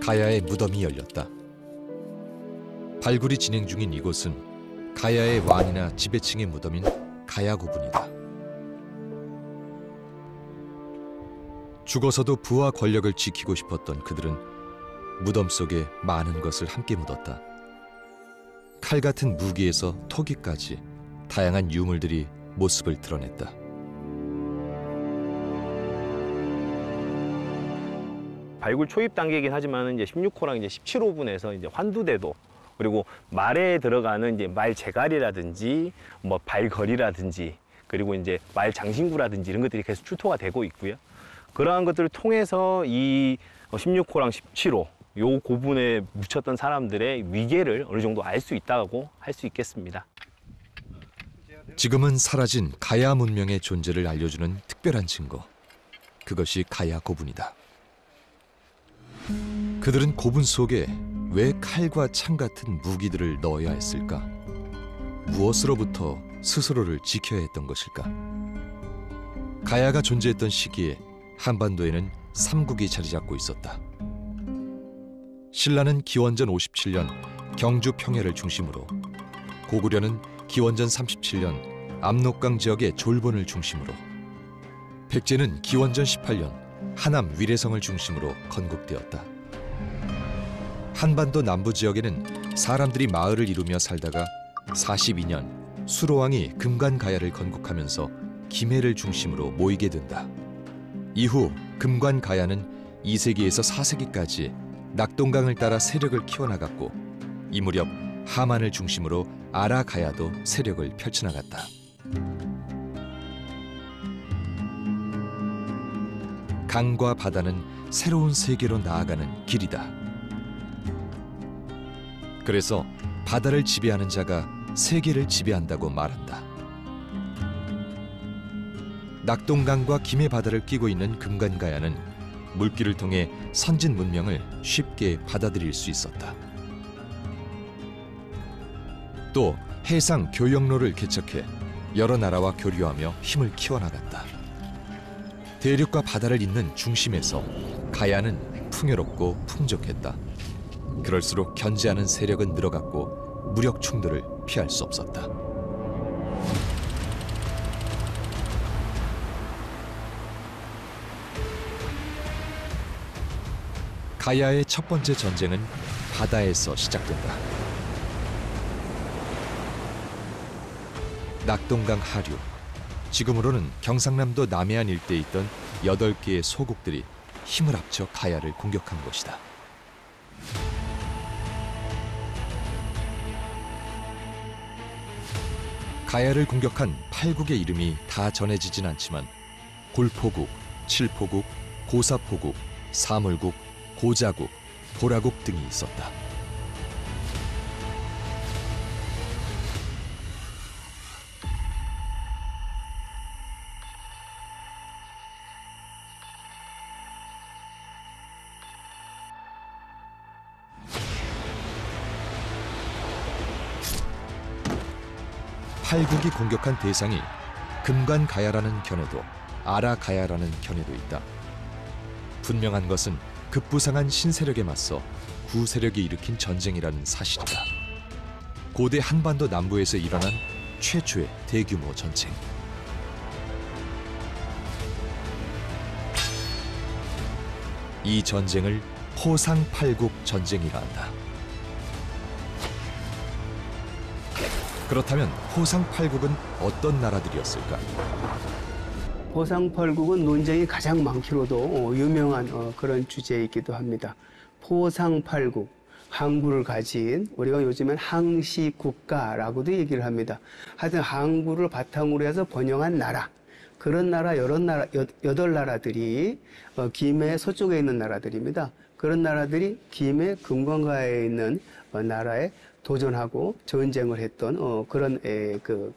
가야의 무덤이 열렸다. 발굴이 진행 중인 이곳은 가야의 왕이나 지배층의 무덤인 가야 고분이다. 죽어서도 부와 권력을 지키고 싶었던 그들은 무덤 속에 많은 것을 함께 묻었다. 칼 같은 무기에서 토기까지 다양한 유물들이 모습을 드러냈다. 발굴 초입 단계이긴 하지만 이제 16호랑 이제 17호분에서 이제 환두대도, 그리고 말에 들어가는 이제 말 재갈이라든지 뭐 발걸이라든지, 그리고 이제 말 장신구라든지 이런 것들이 계속 출토가 되고 있고요. 그러한 것들을 통해서 이 16호랑 17호 요 고분에 묻혔던 사람들의 위계를 어느 정도 알 수 있다고 할 수 있겠습니다. 지금은 사라진 가야 문명의 존재를 알려주는 특별한 증거. 그것이 가야 고분이다. 그들은 고분 속에 왜 칼과 창 같은 무기들을 넣어야 했을까? 무엇으로부터 스스로를 지켜야 했던 것일까? 가야가 존재했던 시기에 한반도에는 삼국이 자리 잡고 있었다. 신라는 기원전 57년 경주 평야를 중심으로, 고구려는 기원전 37년 압록강 지역의 졸본을 중심으로, 백제는 기원전 18년 하남 위례성을 중심으로 건국되었다. 한반도 남부 지역에는 사람들이 마을을 이루며 살다가 42년 수로왕이 금관가야를 건국하면서 김해를 중심으로 모이게 된다. 이후 금관가야는 2세기에서 4세기까지 낙동강을 따라 세력을 키워나갔고, 이 무렵 하만을 중심으로 아라가야도 세력을 펼쳐나갔다. 강과 바다는 새로운 세계로 나아가는 길이다. 그래서 바다를 지배하는 자가 세계를 지배한다고 말한다. 낙동강과 김해 바다를 끼고 있는 금관가야는 물길을 통해 선진 문명을 쉽게 받아들일 수 있었다. 또 해상 교역로를 개척해 여러 나라와 교류하며 힘을 키워나갔다. 대륙과 바다를 잇는 중심에서 가야는 풍요롭고 풍족했다. 그럴수록 견제하는 세력은 늘어갔고 무력 충돌을 피할 수 없었다. 가야의 첫 번째 전쟁은 바다에서 시작된다. 낙동강 하류, 지금으로는 경상남도 남해안 일대에 있던 8개의 소국들이 힘을 합쳐 가야를 공격한 것이다. 가야를 공격한 8국의 이름이 다 전해지진 않지만 골포국, 칠포국, 고사포국, 사물국, 고자국, 보라국 등이 있었다. 팔국이 공격한 대상이 금관가야라는 견해도 아라가야라는 견해도 있다. 분명한 것은 급부상한 신세력에 맞서 구세력이 일으킨 전쟁이라는 사실이다. 고대 한반도 남부에서 일어난 최초의 대규모 전쟁. 이 전쟁을 포상팔국 전쟁이라 한다. 그렇다면 포상팔국은 어떤 나라들이었을까? 포상팔국은 논쟁이 가장 많기로도 유명한 그런 주제이기도 합니다. 포상팔국, 항구를 가진, 우리가 요즘엔 항시국가라고도 얘기를 합니다. 하여튼 항구를 바탕으로 해서 번영한 나라, 그런 나라, 여러 나라, 8나라들이 김해 서쪽에 있는 나라들입니다. 그런 나라들이 김해 금관가에 있는 나라에 도전하고 전쟁을 했던 그런 그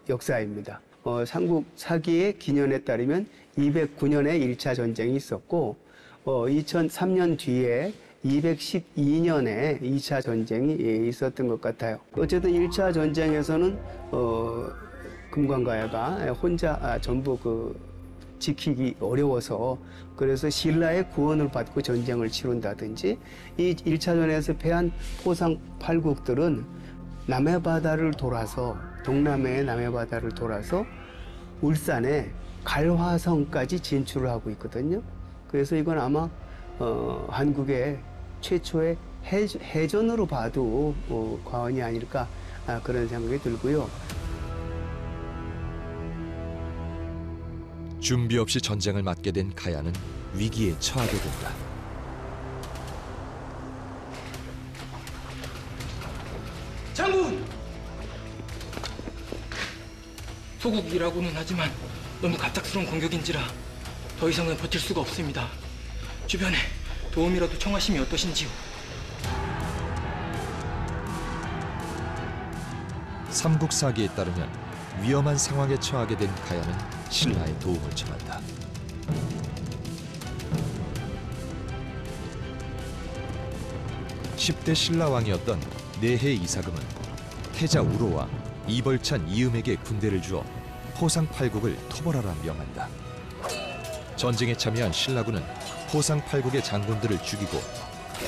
역사입니다. 삼국 사기의 기년에 따르면 209년에 1차 전쟁이 있었고 2003년 뒤에 212년에 2차 전쟁이 있었던 것 같아요. 어쨌든 1차 전쟁에서는 금관가야가 혼자 전부 지키기 어려워서 그래서 신라의 구원을 받고 전쟁을 치룬다든지 이 1차전에서 패한 포상 팔국들은 남해바다를 돌아서 동남해의 남해바다를 돌아서 울산에 갈화성까지 진출을 하고 있거든요. 그래서 이건 아마 한국의 최초의 해전으로 봐도 과언이 아닐까 그런 생각이 들고요. 준비 없이 전쟁을 맞게 된 가야는 위기에 처하게 된다. 장군! 소국이라고는 하지만 너무 갑작스러운 공격인지라 더 이상은 버틸 수가 없습니다. 주변에 도움이라도 청하심이 어떠신지요? 삼국사기에 따르면 위험한 상황에 처하게 된 가야는 신라의 도움을 청한다. (10대) 신라왕이었던 내해 이사금은 태자 우로와 이벌찬 이음에게 군대를 주어 포상팔국을 토벌하라 명한다. 전쟁에 참여한 신라군은 포상팔국의 장군들을 죽이고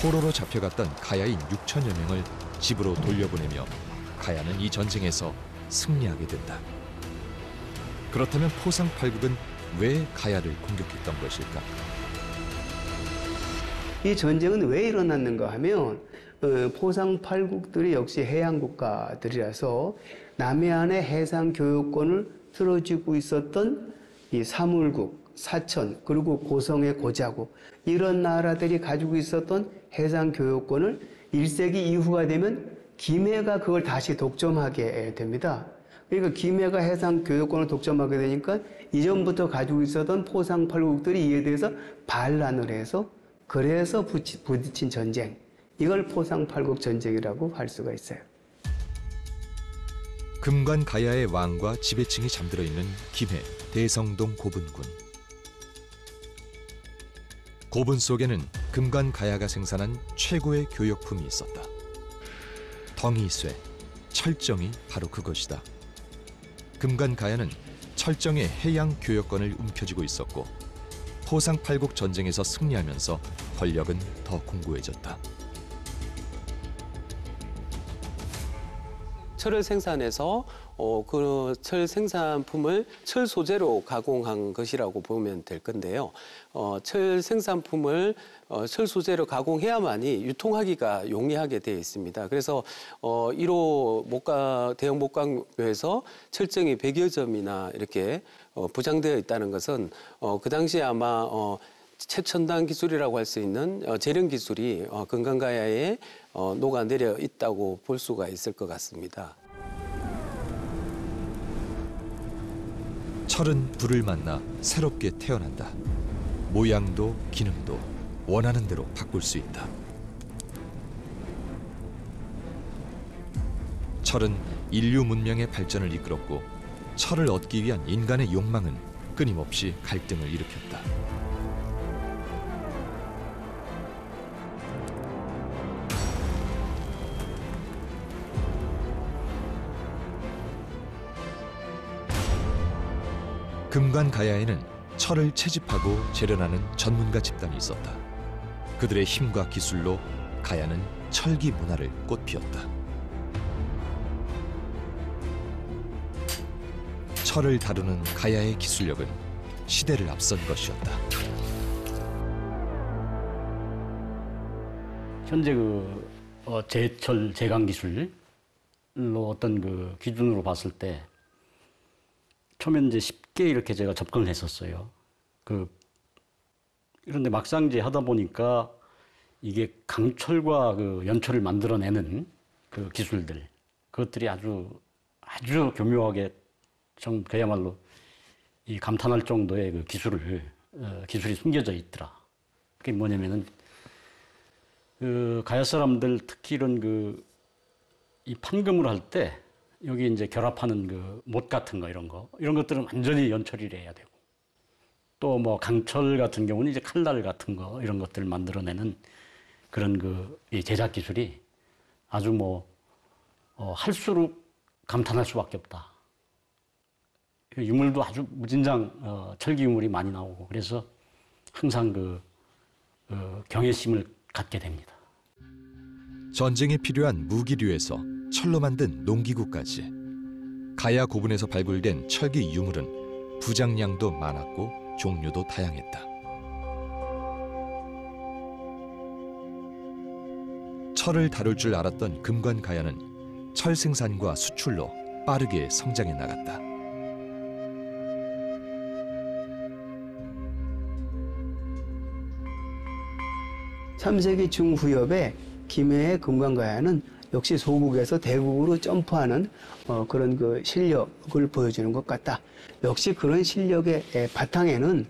포로로 잡혀갔던 가야인 6천여 명을 집으로 돌려보내며 가야는 이 전쟁에서 승리하게 된다. 그렇다면 포상팔국은 왜 가야를 공격했던 것일까? 이 전쟁은 왜 일어났는가 하면 포상팔국들이 역시 해양국가들이라서 남해안의 해상 교역권을 틀어쥐고 있었던 이 사물국, 사천, 그리고 고성의 고자국 이런 나라들이 가지고 있었던 해상 교역권을 1세기 이후가 되면 김해가 그걸 다시 독점하게 됩니다. 그러니까 김해가 해상 교역권을 독점하게 되니까 이전부터 가지고 있었던 포상팔국들이 이에 대해서 반란을 해서 그래서 부딪힌 전쟁, 이걸 포상팔국 전쟁이라고 할 수가 있어요. 금관가야의 왕과 지배층이 잠들어 있는 김해 대성동 고분군. 고분 속에는 금관가야가 생산한 최고의 교역품이 있었다. 덩이쇠, 철정이 바로 그것이다. 금관가야는 철정의 해양 교역권을 움켜쥐고 있었고 포상팔국 전쟁에서 승리하면서 권력은 더 공고해졌다. 철을 생산해서 그 철 생산품을 철 소재로 가공한 것이라고 보면 될 건데요. 철 생산품을 철 소재로 가공해야만이 유통하기가 용이하게 되어 있습니다. 그래서 1호 대형 목강묘에서 철정이 100여 점이나 이렇게 부장되어 있다는 것은 그 당시에 아마 최첨단 기술이라고 할 수 있는 제련 기술이 금관가야에 녹아내려 있다고 볼 수가 있을 것 같습니다. 철은 불을 만나 새롭게 태어난다. 모양도 기능도 원하는 대로 바꿀 수 있다. 철은 인류 문명의 발전을 이끌었고 철을 얻기 위한 인간의 욕망은 끊임없이 갈등을 일으켰다. 금관가야에는 철을 채집하고 재련하는 전문가 집단이 있었다. 그들의 힘과 기술로 가야는 철기 문화를 꽃피웠다. 철을 다루는 가야의 기술력은 시대를 앞선 것이었다. 현재 제철 제강 기술로 어떤 기준으로 봤을 때 처음에 이제 쉽게 이렇게 제가 접근을 했었어요. 그런데 막상 이제 하다 보니까 이게 강철과 연철을 만들어내는 기술들, 그것들이 아주 교묘하게 그야말로 이 감탄할 정도의 기술이 숨겨져 있더라. 그게 뭐냐면은 가야 사람들 특히 이런 이 판금을 할 때 여기 이제 결합하는 못 같은 거 이런 것들은 완전히 연철을 해야 되고 또 뭐 강철 같은 경우는 이제 칼날 같은 거 이런 것들을 만들어내는 그런 이 제작 기술이 아주 할수록 감탄할 수밖에 없다. 유물도 아주 무진장 철기 유물이 많이 나오고 그래서 항상 경외심을 갖게 됩니다. 전쟁에 필요한 무기류에서 철로 만든 농기구까지 가야 고분에서 발굴된 철기 유물은 부장량도 많았고 종류도 다양했다. 철을 다룰 줄 알았던 금관가야는 철 생산과 수출로 빠르게 성장해 나갔다. (3세기) 중후엽에 김해의 금관가야는 역시 소국에서 대국으로 점프하는 그런 그 실력을 보여주는 것 같다. 역시 그런 실력의 바탕에는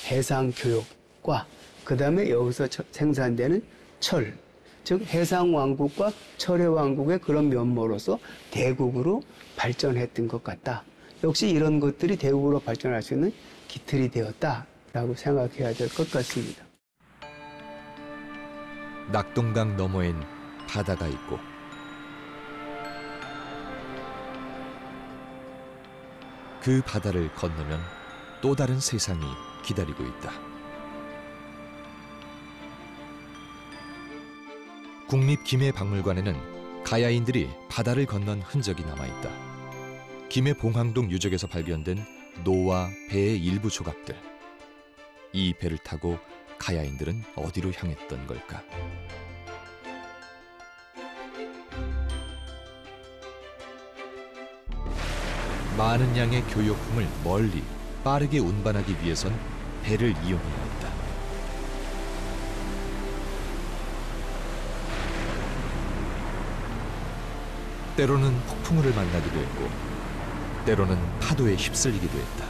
해상 교육과 그 다음에 여기서 생산되는 철, 즉 해상 왕국과 철의 왕국의 그런 면모로서 대국으로 발전했던 것 같다. 역시 이런 것들이 대국으로 발전할 수 있는 기틀이 되었다라고 생각해야 될 것 같습니다. 낙동강 너머엔 바다가 있고 그 바다를 건너면 또 다른 세상이 기다리고 있다. 국립김해박물관에는 가야인들이 바다를 건넌 흔적이 남아있다. 김해 봉황동 유적에서 발견된 노와 배의 일부 조각들. 이 배를 타고 가야인들은 어디로 향했던 걸까? 많은 양의 교역품을 멀리 빠르게 운반하기 위해선 배를 이용해야 했다. 때로는 폭풍우를 만나기도 했고 때로는 파도에 휩쓸리기도 했다.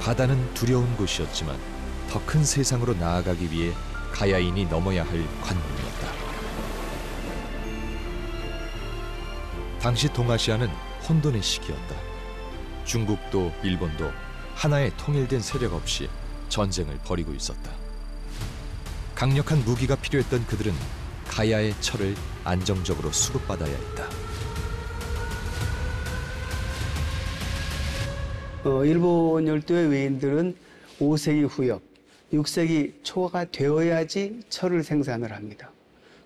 바다는 두려운 곳이었지만 더 큰 세상으로 나아가기 위해 가야인이 넘어야 할 관문이었다. 당시 동아시아는 혼돈의 시기였다. 중국도 일본도 하나의 통일된 세력 없이 전쟁을 벌이고 있었다. 강력한 무기가 필요했던 그들은 가야의 철을 안정적으로 수급받아야 했다. 일본 열도의 외인들은 5세기 후엽, 6세기 초가 되어야지 철을 생산을 합니다.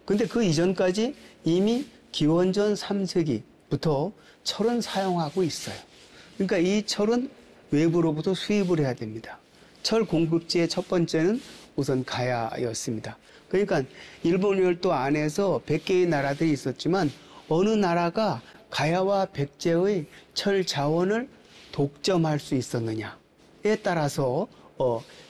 근데 그 이전까지 이미 기원전 3세기부터 철은 사용하고 있어요. 그러니까 이 철은 외부로부터 수입을 해야 됩니다. 철 공급지의 첫 번째는 우선 가야였습니다. 그러니까 일본 열도 안에서 100개의 나라들이 있었지만 어느 나라가 가야와 백제의 철 자원을 독점할 수 있었느냐에 따라서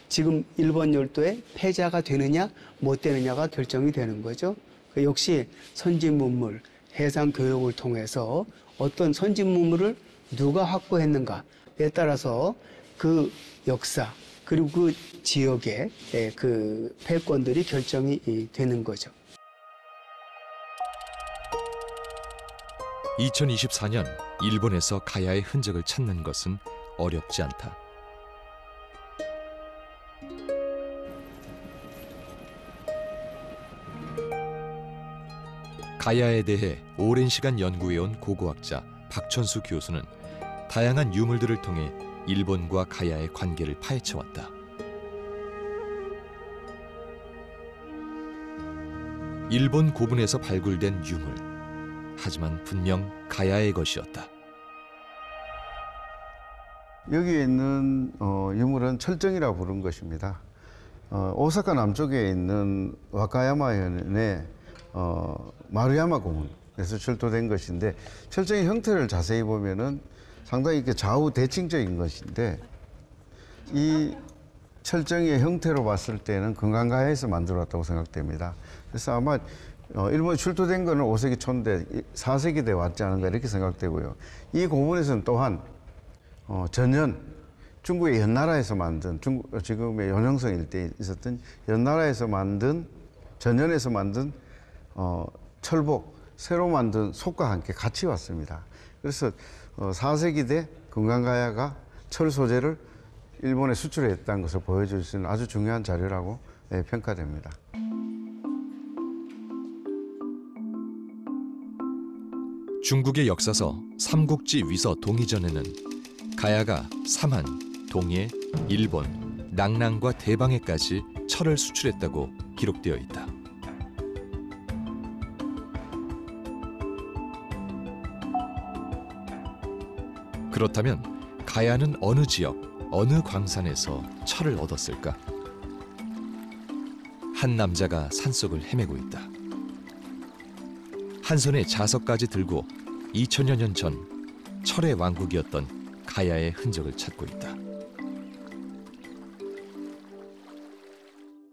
지금 일본 열도에 패자가 되느냐 못 되느냐가 결정이 되는 거죠. 역시 선진 문물, 해상 교육을 통해서 어떤 선진 문물을 누가 확보했는가에 따라서 그 역사 그리고 그 지역의 그 패권들이 결정이 되는 거죠. 2024년 일본에서 가야의 흔적을 찾는 것은 어렵지 않다. 가야에 대해 오랜 시간 연구해온 고고학자 박천수 교수는 다양한 유물들을 통해 일본과 가야의 관계를 파헤쳐왔다. 일본 고분에서 발굴된 유물, 하지만 분명 가야의 것이었다. 여기에 있는 유물은 철정이라고 부른 것입니다. 오사카 남쪽에 있는 와카야마현의 마루야마 고문에서 철도된 것인데 철정의 형태를 자세히 보면은 상당히 이렇게 좌우 대칭적인 것인데 이 철정의 형태로 봤을 때는 금강가야에서 만들어왔다고 생각됩니다. 그래서 아마 일본에 출토된 거는 5세기 초인데 4세기 때 왔지 않은가 이렇게 생각되고요. 이 고문에서는 또한 전현 중국의 연나라에서 만든 지금의 연영성 일대에 있었던 연나라에서 만든 전현에서 만든 철복 새로 만든 속과 함께 같이 왔습니다. 그래서 4세기 때 금강가야가 철 소재를 일본에 수출했다는 것을 보여줄 수 있는 아주 중요한 자료라고 평가됩니다. 중국의 역사서 삼국지 위서 동의전에는 가야가 삼한, 동해, 일본, 낙랑과 대방에까지 철을 수출했다고 기록되어 있다. 그렇다면 가야는 어느 지역, 어느 광산에서 철을 얻었을까? 한 남자가 산속을 헤매고 있다. 한 손에 자석까지 들고 2000여 년 전 철의 왕국이었던 가야의 흔적을 찾고 있다.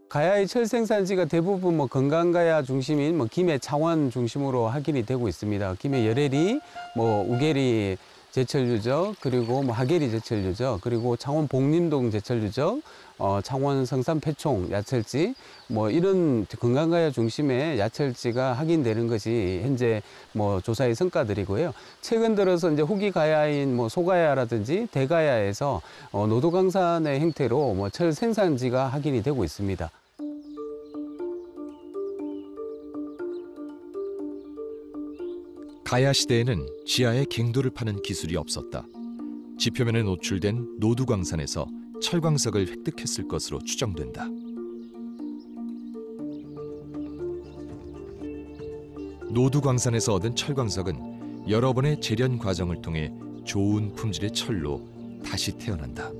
가야의 철 생산지가 대부분 건강가야 중심인 김해 창원 중심으로 확인이 되고 있습니다. 김해 열애리, 우계리 제철 유적, 그리고 하계리 제철 유적, 그리고 창원 복림동 제철 유적, 창원 성산 패총 야철지, 이런 건강가야 중심의 야철지가 확인되는 것이 현재 조사의 성과들이고요. 최근 들어서 이제 후기 가야인 소가야라든지 대가야에서 노도강산의 형태로 철 생산지가 확인이 되고 있습니다. 가야 시대에는 지하에 갱도를 파는 기술이 없었다. 지표면에 노출된 노두광산에서 철광석을 획득했을 것으로 추정된다. 노두광산에서 얻은 철광석은 여러 번의 재련 과정을 통해 좋은 품질의 철로 다시 태어난다.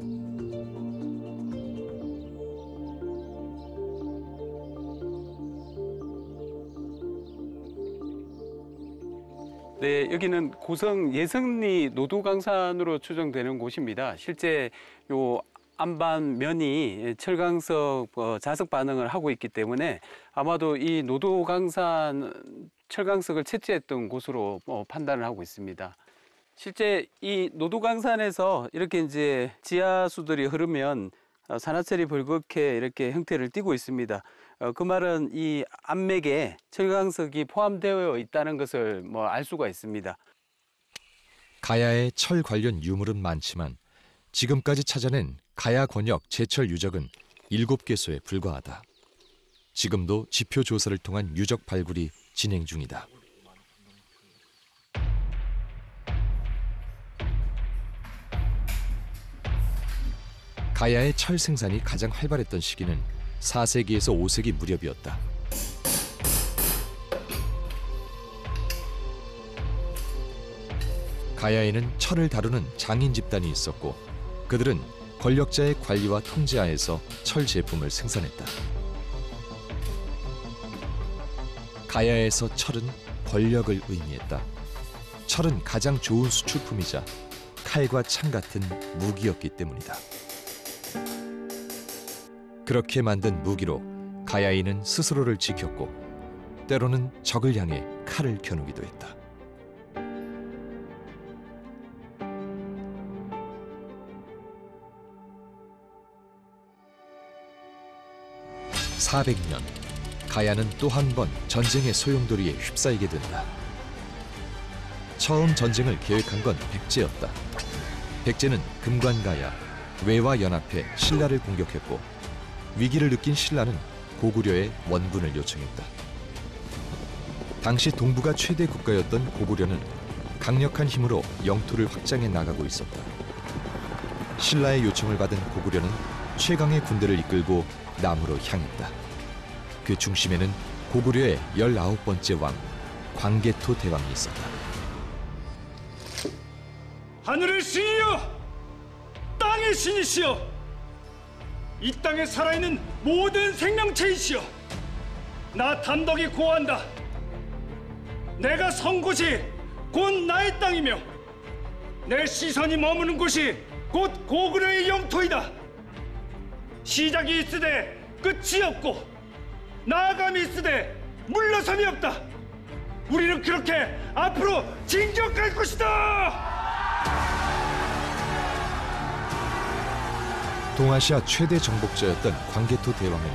네, 여기는 고성 예성리 노두광산으로 추정되는 곳입니다. 실제 요 안반면이 철광석 자석 반응을 하고 있기 때문에 아마도 이 노두광산 철광석을 채취했던 곳으로 판단을 하고 있습니다. 실제 이 노두광산에서 이렇게 이제 지하수들이 흐르면 산화철이 벌겋게 이렇게 형태를 띠고 있습니다. 그 말은 이 암맥에 철광석이 포함되어 있다는 것을 알 수가 있습니다. 가야의 철 관련 유물은 많지만 지금까지 찾아낸 가야 권역 제철 유적은 7개소에 불과하다. 지금도 지표 조사를 통한 유적 발굴이 진행 중이다. 가야의 철 생산이 가장 활발했던 시기는 4세기에서 5세기 무렵이었다. 가야에는 철을 다루는 장인 집단이 있었고 그들은 권력자의 관리와 통제하에서 철 제품을 생산했다. 가야에서 철은 권력을 의미했다. 철은 가장 좋은 수출품이자 칼과 창 같은 무기였기 때문이다. 그렇게 만든 무기로 가야인은 스스로를 지켰고 때로는 적을 향해 칼을 겨누기도 했다. 400년, 가야는 또 한 번 전쟁의 소용돌이에 휩싸이게 된다. 처음 전쟁을 계획한 건 백제였다. 백제는 금관가야, 외와 연합해 신라를 공격했고 위기를 느낀 신라는 고구려에 원군을 요청했다. 당시 동북아 최대 국가였던 고구려는 강력한 힘으로 영토를 확장해 나가고 있었다. 신라의 요청을 받은 고구려는 최강의 군대를 이끌고 남으로 향했다. 그 중심에는 고구려의 19번째 왕, 광개토 대왕이 있었다. 하늘의 신이여! 땅의 신이시여! 이 땅에 살아있는 모든 생명체이시여! 나 담덕이 고한다. 내가 선 곳이 곧 나의 땅이며 내 시선이 머무는 곳이 곧 고구려의 영토이다. 시작이 있으되 끝이 없고 나아감이 있으되 물러섬이 없다. 우리는 그렇게 앞으로 진격할 것이다. 동아시아 최대 정복자였던 광개토 대왕은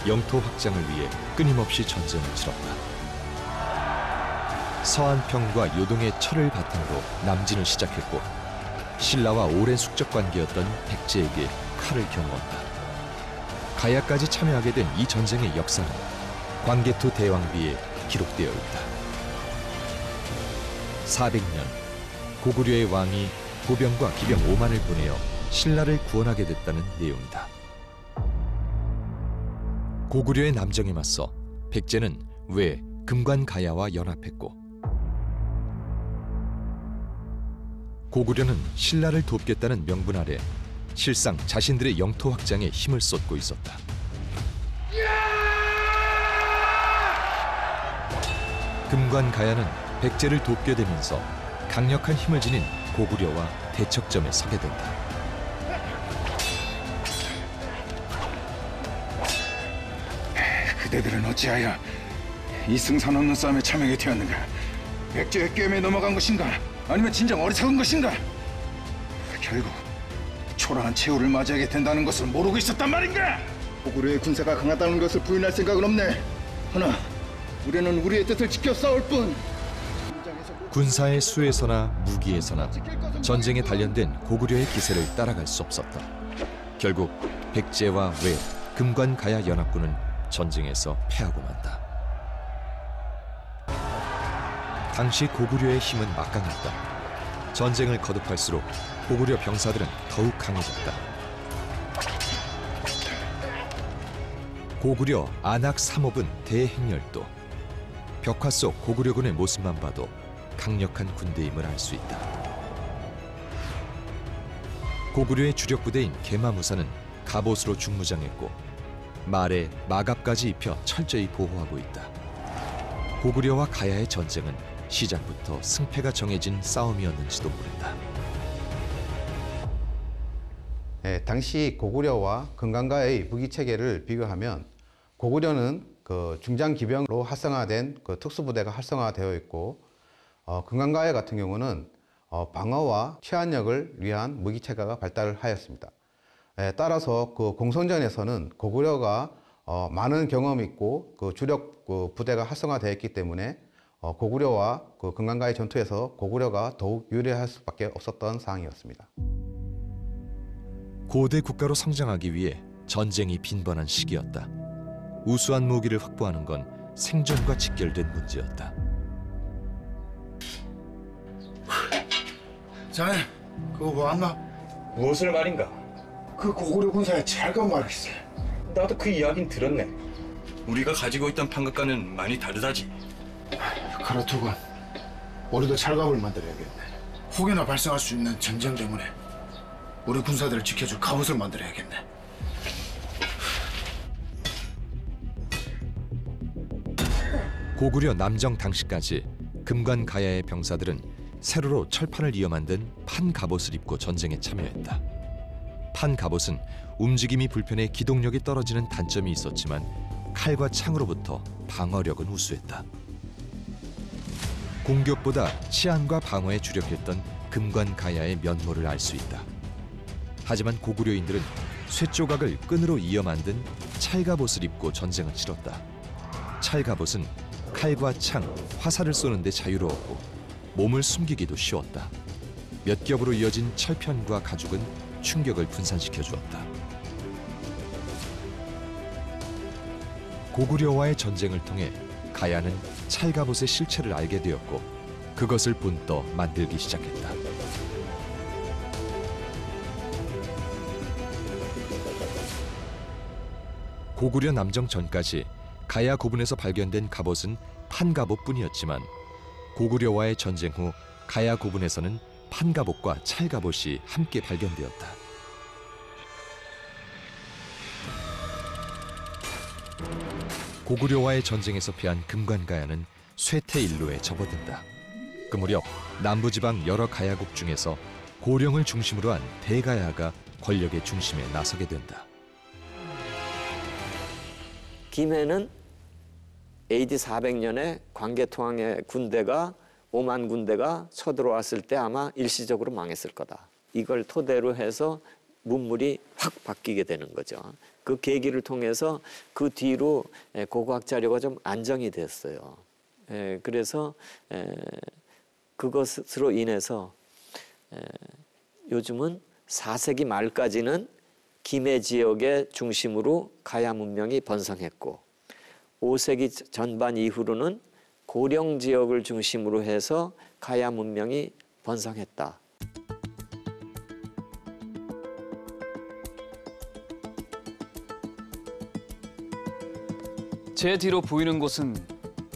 영토 확장을 위해 끊임없이 전쟁을 치렀다. 서안평과 요동의 철을 바탕으로 남진을 시작했고 신라와 오랜 숙적 관계였던 백제에게 칼을 겨누었다. 가야까지 참여하게 된 이 전쟁의 역사는 광개토 대왕비에 기록되어 있다. 400년 고구려의 왕이 보병과 기병 5만을 보내어 신라를 구원하게 됐다는 내용이다. 고구려의 남정에 맞서 백제는 왜 금관가야와 연합했고 고구려는 신라를 돕겠다는 명분 아래 실상 자신들의 영토 확장에 힘을 쏟고 있었다. 금관가야는 백제를 돕게 되면서 강력한 힘을 지닌 고구려와 대척점에 서게 된다. 그대들은 어찌하여 이 승산 없는 싸움에 참여하게 되었는가? 백제의 꿰매에 넘어간 것인가? 아니면 진정 어리석은 것인가? 결국 초라한 최후를 맞이하게 된다는 것을 모르고 있었단 말인가? 고구려의 군사가 강하다는 것을 부인할 생각은 없네. 허나 우리는 우리의 뜻을 지켜 싸울 뿐. 군사의 수에서나 무기에서나 전쟁에 단련된 고구려의 기세를 따라갈 수 없었다. 결국 백제와 외, 금관가야 연합군은 전쟁에서 패하고 만다. 당시 고구려의 힘은 막강했다. 전쟁을 거듭할수록 고구려 병사들은 더욱 강해졌다. 고구려 안악 3호분 대행렬도 벽화 속 고구려군의 모습만 봐도 강력한 군대임을 알 수 있다. 고구려의 주력 부대인 계마무사는 갑옷으로 중무장했고 말에 마갑까지 입혀 철저히 보호하고 있다. 고구려와 가야의 전쟁은 시작부터 승패가 정해진 싸움이었는지도 모른다. 당시 고구려와 금강가의 무기 체계를 비교하면 고구려는 그 중장 기병으로 활성화된 그 특수부대가 활성화되어 있고 금강가야 같은 경우는 방어와 치안력을 위한 무기 체계가 발달을 하였습니다. 따라서 그 공성전에서는 고구려가 많은 경험이 있고 그 주력 그 부대가 활성화되어 있기 때문에 고구려와 그 금강가의 전투에서 고구려가 더욱 유리할 수밖에 없었던 상황이었습니다. 고대 국가로 성장하기 위해 전쟁이 빈번한 시기였다. 우수한 무기를 확보하는 건 생존과 직결된 문제였다. 자네, 그거 뭐한가? 무엇을 말인가? 그 고구려 군사의 찰가 말이세. 나도 그 이야기는 들었네. 우리가 가지고 있던 판각과는 많이 다르다지. 그렇더군. 우리도 찰갑을 만들어야겠네. 혹여나 발생할 수 있는 전쟁 때문에 우리 군사들을 지켜줄 갑옷을 만들어야겠네. 고구려 남정 당시까지 금관가야의 병사들은 세로로 철판을 이어 만든 판갑옷을 입고 전쟁에 참여했다. 판갑옷은 움직임이 불편해 기동력이 떨어지는 단점이 있었지만 칼과 창으로부터 방어력은 우수했다. 공격보다 치안과 방어에 주력했던 금관가야의 면모를 알 수 있다. 하지만 고구려인들은 쇠조각을 끈으로 이어 만든 찰갑옷을 입고 전쟁을 치렀다. 찰갑옷은 칼과 창, 화살을 쏘는 데 자유로웠고 몸을 숨기기도 쉬웠다. 몇 겹으로 이어진 철편과 가죽은 충격을 분산시켜 주었다. 고구려와의 전쟁을 통해 가야는 찰갑옷의 실체를 알게 되었고 그것을 본떠 만들기 시작했다. 고구려 남정 전까지 가야 고분에서 발견된 갑옷은 판갑옷뿐이었지만 고구려와의 전쟁 후 가야 고분에서는 판갑옷과 찰갑옷이 함께 발견되었다. 고구려와의 전쟁에서 패한 금관가야는 쇠퇴일로에 접어든다. 그 무렵 남부지방 여러 가야국 중에서 고령을 중심으로 한 대가야가 권력의 중심에 나서게 된다. 김해는 AD 400년에 광개토왕의 군대가 5만 군대가 쳐들어왔을 때 아마 일시적으로 망했을 거다. 이걸 토대로 해서 문물이 확 바뀌게 되는 거죠. 그 계기를 통해서 그 뒤로 고고학 자료가 좀 안정이 됐어요. 그래서 그것으로 인해서 요즘은 4세기 말까지는 김해 지역의 중심으로 가야 문명이 번성했고 5세기 전반 이후로는 고령 지역을 중심으로 해서 가야 문명이 번성했다. 제 뒤로 보이는 곳은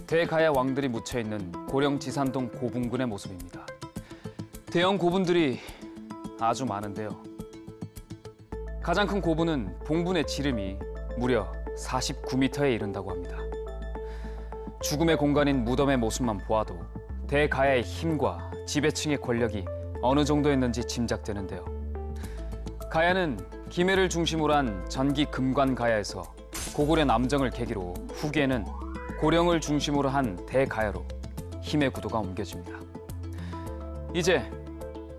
대가야 왕들이 묻혀있는 고령 지산동 고분군의 모습입니다. 대형 고분들이 아주 많은데요. 가장 큰 고분은 봉분의 지름이 무려 49m에 이른다고 합니다. 죽음의 공간인 무덤의 모습만 보아도 대가야의 힘과 지배층의 권력이 어느 정도였는지 짐작되는데요. 가야는 김해를 중심으로 한 전기 금관 가야에서 고구려 남정을 계기로 후기에는 고령을 중심으로 한 대가야로 힘의 구도가 옮겨집니다. 이제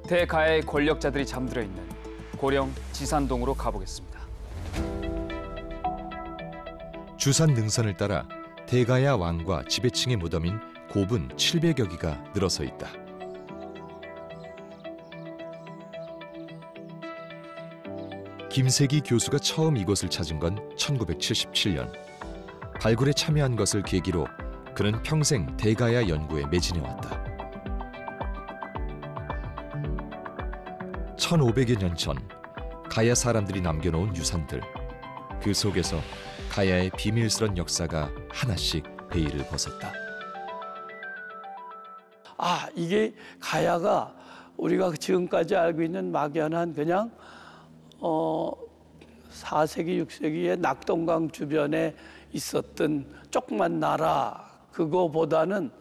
대가야의 권력자들이 잠들어 있는 고령 지산동으로 가보겠습니다. 주산 능선을 따라 대가야 왕과 지배층의 무덤인 고분 700여 기가 늘어서 있다. 김세기 교수가 처음 이곳을 찾은 건 1977년. 발굴에 참여한 것을 계기로 그는 평생 대가야 연구에 매진해왔다. 1500여 년 전 가야 사람들이 남겨놓은 유산들. 그 속에서 가야의 비밀스런 역사가 하나씩 베일을 벗었다. 이게 가야가 우리가 지금까지 알고 있는 막연한 그냥 4세기, 6세기에 낙동강 주변에 있었던 조그만 나라, 그거보다는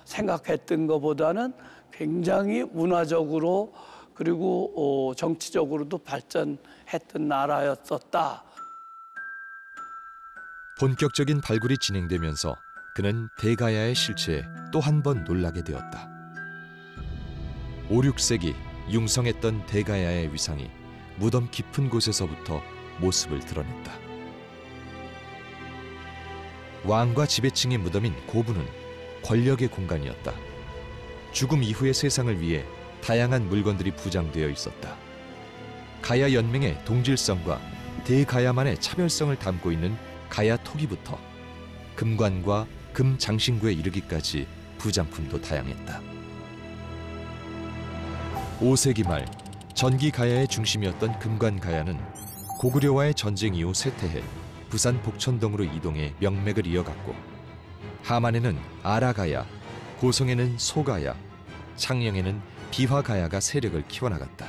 생각했던 것보다는 굉장히 문화적으로 그리고 정치적으로도 발전했던 나라였었다. 본격적인 발굴이 진행되면서 그는 대가야의 실체에 또 한 번 놀라게 되었다. 5, 6세기 융성했던 대가야의 위상이 무덤 깊은 곳에서부터 모습을 드러냈다. 왕과 지배층의 무덤인 고분은 권력의 공간이었다. 죽음 이후의 세상을 위해 다양한 물건들이 부장되어 있었다. 가야 연맹의 동질성과 대가야만의 차별성을 담고 있는 가야 토기부터 금관과 금 장신구에 이르기까지 부장품도 다양했다. 5세기 말 전기 가야의 중심이었던 금관 가야는 고구려와의 전쟁 이후 쇠퇴해 부산 복천동으로 이동해 명맥을 이어갔고, 하만에는 아라가야, 고성에는 소가야, 창녕에는 비화가야가 세력을 키워나갔다.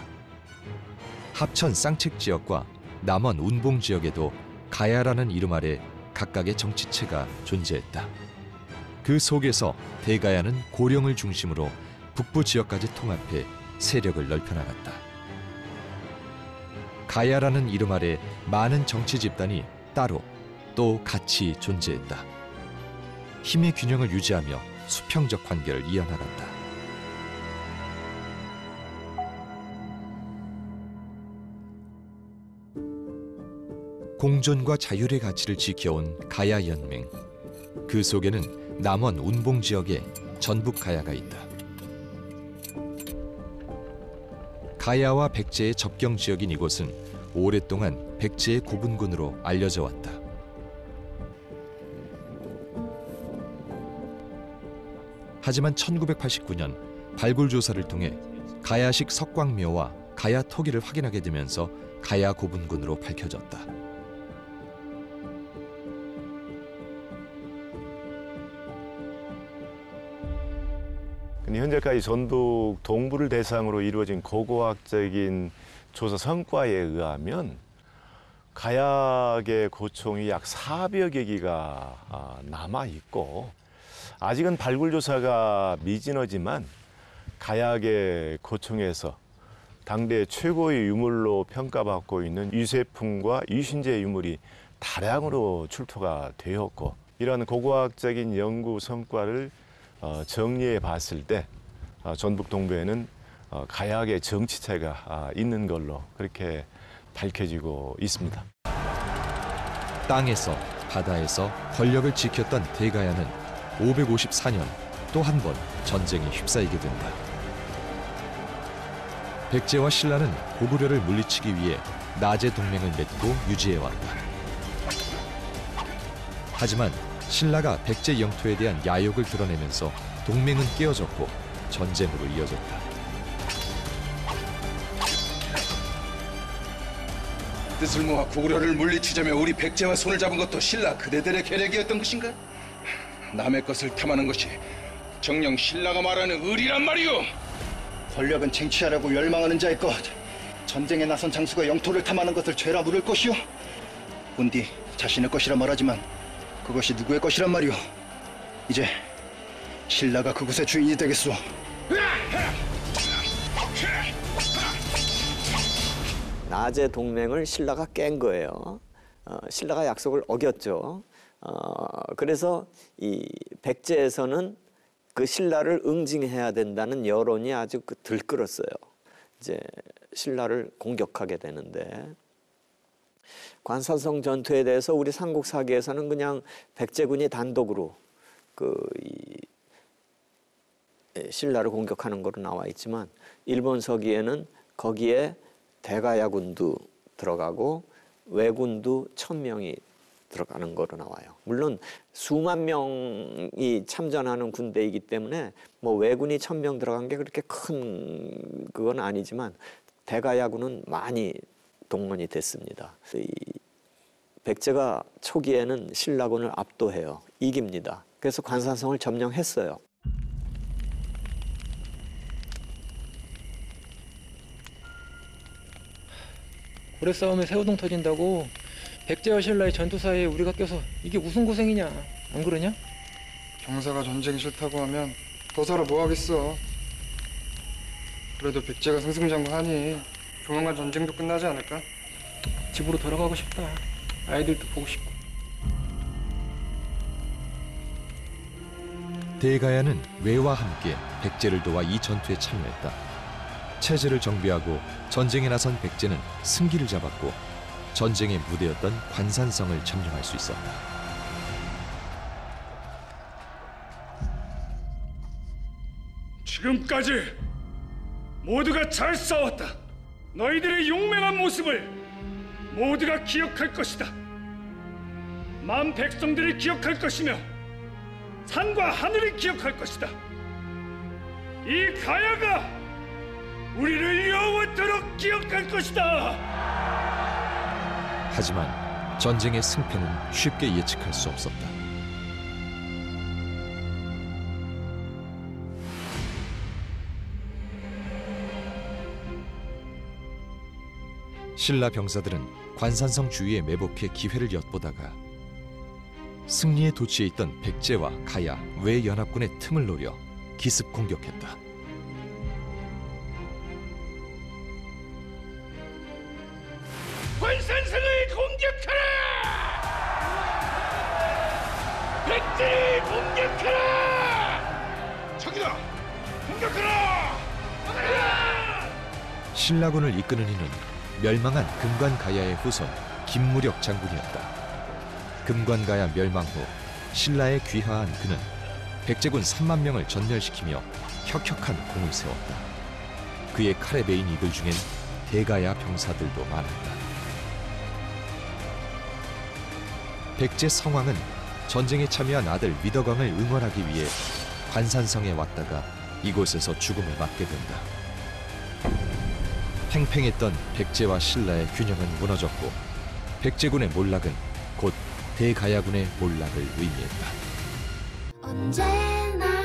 합천 쌍책 지역과 남원 운봉 지역에도 가야라는 이름 아래 각각의 정치체가 존재했다. 그 속에서 대가야는 고령을 중심으로 북부 지역까지 통합해 세력을 넓혀나갔다. 가야라는 이름 아래 많은 정치 집단이 따로 또 같이 존재했다. 힘의 균형을 유지하며 수평적 관계를 이어나갔다. 공존과 자율의 가치를 지켜온 가야 연맹. 그 속에는 남원 운봉 지역에 전북 가야가 있다. 가야와 백제의 접경 지역인 이곳은 오랫동안 백제의 고분군으로 알려져 왔다. 하지만 1989년 발굴 조사를 통해 가야식 석광묘와 가야 토기를 확인하게 되면서 가야 고분군으로 밝혀졌다. 현재까지 전북 동부를 대상으로 이루어진 고고학적인 조사 성과에 의하면 가야의 고총이 약 400여 개가 남아 있고, 아직은 발굴 조사가 미진하지만 가야의 고총에서 당대 최고의 유물로 평가받고 있는 유세품과 유신제 유물이 다량으로 출토가 되었고, 이러한 고고학적인 연구 성과를 정리해 봤을 때 전북 동부에는 가야의 정치체가 있는 걸로 그렇게 밝혀지고 있습니다. 땅에서 바다에서 권력을 지켰던 대가야는 554년 또 한 번 전쟁에 휩싸이게 된다. 백제와 신라는 고구려를 물리치기 위해 나제 동맹을 맺고 유지해왔다. 하지만 신라가 백제 영토에 대한 야욕을 드러내면서 동맹은 깨어졌고 전쟁으로 이어졌다. 뜻을 모아 고구려를 물리치자며 우리 백제와 손을 잡은 것도 신라 그대들의 계략이었던 것인가? 남의 것을 탐하는 것이 정녕 신라가 말하는 의리란 말이오. 권력은 쟁취하려고 열망하는 자의 것. 전쟁에 나선 장수가 영토를 탐하는 것을 죄라 물을 것이오. 본디 자신의 것이라 말하지만 그것이 누구의 것이란 말이오. 이제 신라가 그곳의 주인이 되겠소. 낮의 동맹을 신라가 깬 거예요. 신라가 약속을 어겼죠. 그래서 이 백제에서는 그 신라를 응징해야 된다는 여론이 아주 들끓었어요. 이제 신라를 공격하게 되는데 관산성 전투에 대해서 우리 삼국사기에서는 그냥 백제군이 단독으로 신라를 공격하는 거로 나와 있지만 일본 서기에는 거기에 대가야군도 들어가고 왜군도 1000명이 들어가는 거로 나와요. 물론 수만 명이 참전하는 군대이기 때문에 뭐 왜군이 1000명 들어간 게 그렇게 큰 그건 아니지만 대가야군은 많이 동원이 됐습니다. 이 백제가 초기에는 신라군을 압도해요. 이깁니다. 그래서 관산성을 점령했어요. 고래 싸움에 새우등 터진다고 백제와 신라의 전투 사이에 우리가 껴서 이게 무슨 고생이냐, 안 그러냐? 병사가 전쟁이 싫다고 하면 더 살아 뭐 하겠어. 그래도 백제가 승승장구하니 조만간 전쟁도 끝나지 않을까? 집으로 돌아가고 싶다. 아이들도 보고 싶고. 대가야는 왜와 함께 백제를 도와 이 전투에 참여했다. 체제를 정비하고 전쟁에 나선 백제는 승기를 잡았고 전쟁의 무대였던 관산성을 점령할 수 있었다. 지금까지 모두가 잘 싸웠다. 너희들의 용맹한 모습을 모두가 기억할 것이다. 만 백성들이 기억할 것이며 산과 하늘이 기억할 것이다. 이 가야가 우리를 영원토록 기억할 것이다. 하지만 전쟁의 승패는 쉽게 예측할 수 없었다. 신라 병사들은 관산성 주위에 매복해 기회를 엿보다가 승리에 도취해 있던 백제와 가야, 외 연합군의 틈을 노려 기습 공격했다. 관산성을 공격하라! 백제를 공격하라! 저기다! 공격하라! 막아라! 신라군을 이끄는 이는 멸망한 금관가야의 후손 김무력 장군이었다. 금관가야 멸망 후 신라에 귀화한 그는 백제군 3만 명을 전멸시키며 혁혁한 공을 세웠다. 그의 칼에 베인 이들 중엔 대가야 병사들도 많았다. 백제 성왕은 전쟁에 참여한 아들 위덕왕을 응원하기 위해 관산성에 왔다가 이곳에서 죽음을 맞게 된다. 팽팽했던 백제와 신라의 균형은 무너졌고 백제군의 몰락은 곧 대가야군의 몰락을 의미했다. 언제나